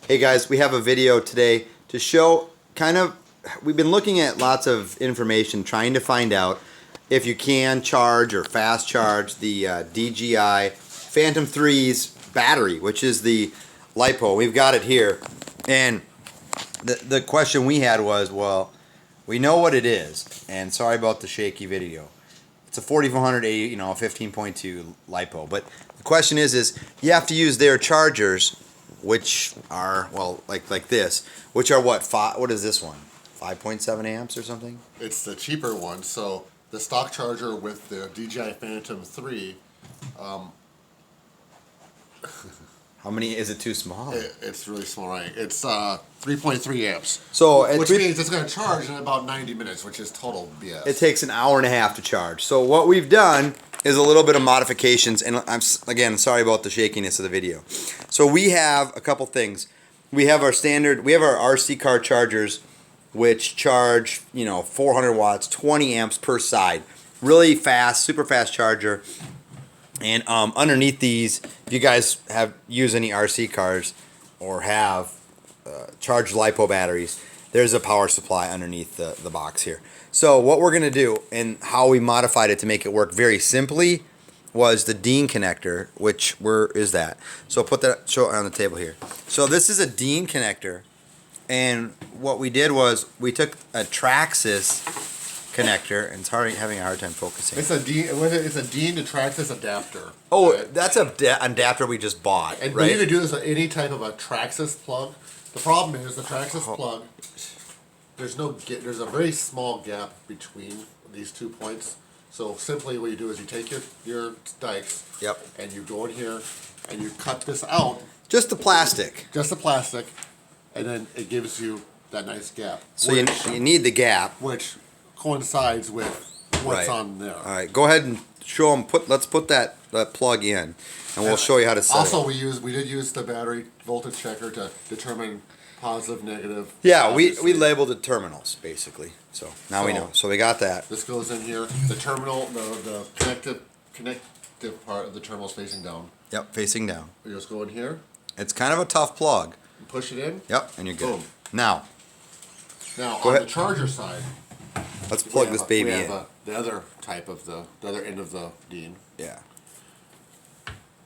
Hey guys, we have a video today to show we've been looking at lots of information trying to find out if you can charge or fast charge the DJI Phantom 3's battery, which is the LiPo. We've got it here. And the question we had was, well, we know what it is, and sorry about the shaky video. It's a 4480, 15.2 LiPo. But the question is you have to use their chargers, which are, well, like this, which are what is this one? 5.7 amps or something? It's the cheaper one. So the stock charger with the DJI Phantom 3, how many, is it too small? It's really small, right? It's 3.3 amps. So which means it's going to charge in about 90 minutes, which is total BS. It takes an hour and a half to charge. So what we've done is a little bit of modifications, and again, sorry about the shakiness of the video. So we have a couple things. We have our RC car chargers, which charge 400 watts, 20 amps per side, really fast, super fast charger. And underneath these, if you guys have used any RC cars or have charged LiPo batteries, there's a power supply underneath the box here. So what we're going to do, and how we modified it to make it work very simply, was the DIN connector, where is that? So show it on the table here. So this is a DIN connector, and what we did was we took a Traxxas connector, and it's having a hard time focusing. It's a DIN to Traxxas adapter. Oh, right? That's an adapter we just bought, and right? you could do this with any type of a Traxxas plug. The problem is the Traxxas plug, there's a very small gap between these 2 points. So simply what you do is you take your dikes, yep, and you go in here and you cut this out. Just the plastic. Just the plastic, and then it gives you that nice gap. So you need the gap, which coincides with what's on there. All right, go ahead and show them. Let's put that plug in, and we'll show you how to set it. Also, we did use the battery voltage checker to determine positive, negative. Yeah, we labeled the terminals basically. So now we know. So we got that. This goes in here. The terminal, the connective part of the terminal is facing down. Yep, facing down. You just go in here. It's kind of a tough plug. You push it in. Yep, and you're good. Boom. Now on the charger side, let's plug this baby in. The other type of the other end of the DIN. Yeah.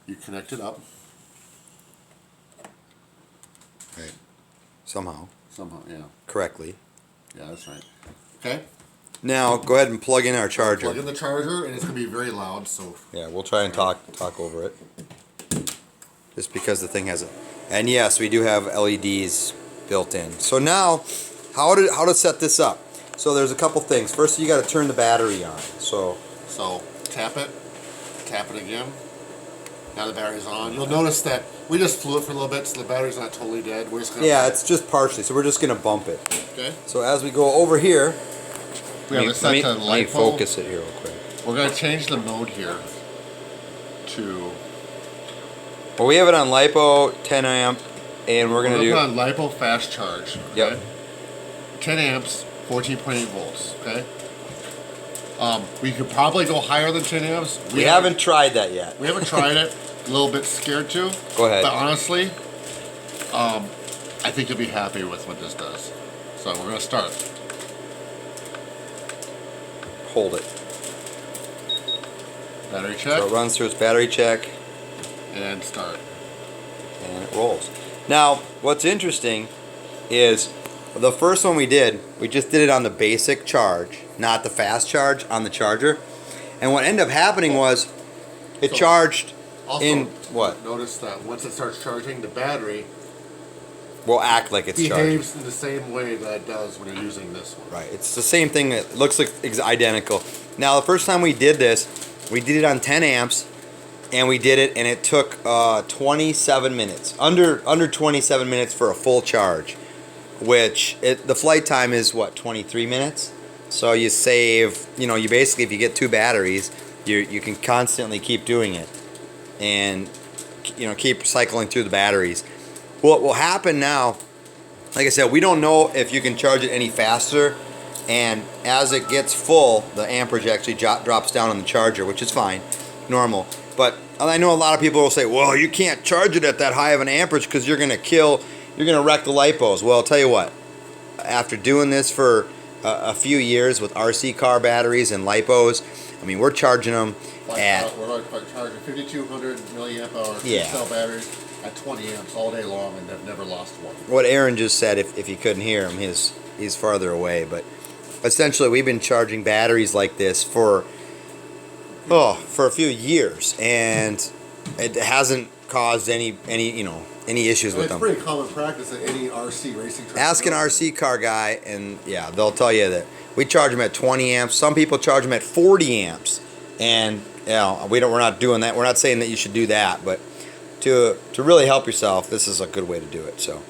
You connect it up. Right. Somehow, yeah. Correctly. Yeah, that's right. Okay. Now go ahead and plug in our charger. Plug in the charger, and it's gonna be very loud. So yeah, we'll try and talk over it. Just because the thing has and yes, we do have LEDs built in. So now, how to set this up? So there's a couple things. First, you got to turn the battery on. So tap it again. Now the battery's on. You'll notice that we just flew it for a little bit, so the battery's not totally dead. We're just gonna it's just partially. So we're just gonna bump it. Okay. So as we go over here, let me focus it here real quick. We're gonna change the mode here to. Well, we have it on LiPo 10 amp, and we're gonna do on LiPo fast charge. Okay? Yep. 10 amps, 14.8 volts. Okay. We could probably go higher than 10 amps. We haven't tried that yet. We haven't tried it. A little bit scared to. Go ahead. But honestly, I think you'll be happy with what this does. So we're gonna start. Hold it. Battery check. So it runs through its battery check. And start. And it rolls. Now, what's interesting is the first one we just did it on the basic charge, not the fast charge on the charger. And what ended up happening was it charged in what? Notice that once it starts charging, the battery will act like it's behaves charging. In the same way that it does when you're using this one. Right. It's the same thing. It looks like identical. Now, the first time we did this, we did it on 10 amps. And we did it, and it took 27 minutes, under 27 minutes for a full charge, which the flight time is what, 23 minutes? So you save, you basically, if you get 2 batteries, you can constantly keep doing it, and keep cycling through the batteries. What will happen now? Like I said, we don't know if you can charge it any faster, and as it gets full, the amperage actually drops down on the charger, which is fine, normal. But I know a lot of people will say, well, you can't charge it at that high of an amperage because you're going to kill you're gonna wreck the lipos. Well, I'll tell you what. After doing this for a few years with RC car batteries and lipos, I mean, we're charging them at we're charging 5,200 milliamp hour Yeah. cell batteries at 20 amps all day long, and they've never lost one. what Aaron just said. If you couldn't hear him, he's farther away. But essentially, we've been charging batteries like this for a few years, and it hasn't caused any issues with It's them. pretty common practice at any RC racing track. Ask an RC car guy, and yeah, they'll tell you that we charge them at 20 amps. Some people charge them at 40 amps, and we're not doing that. We're not saying that you should do that, but to really help yourself, this is a good way to do it. So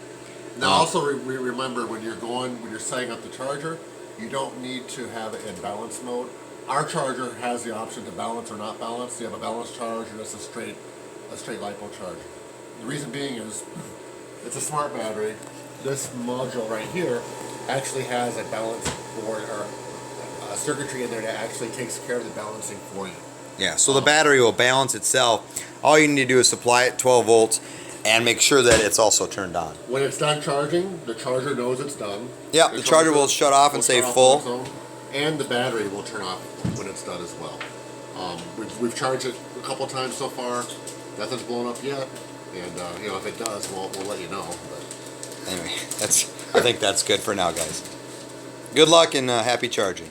now, also remember when you're setting up the charger, you don't need to have it in balance mode. Our charger has the option to balance or not balance. You have a balance charge or just a straight LiPo charge. The reason being is it's a smart battery. This module right here actually has a balance board or a circuitry in there that actually takes care of the balancing for you. yeah, so the battery will balance itself. All you need to do is supply it 12 volts and make sure that it's also turned on. When it's done charging, the charger knows it's done. Yeah, the charger will shut off and say full. And the battery will turn off when it's done as well. We've charged it a couple times so far. Nothing's blown up yet, and if it does, we'll let you know. But Anyway, I think that's good for now, guys. Good luck and happy charging.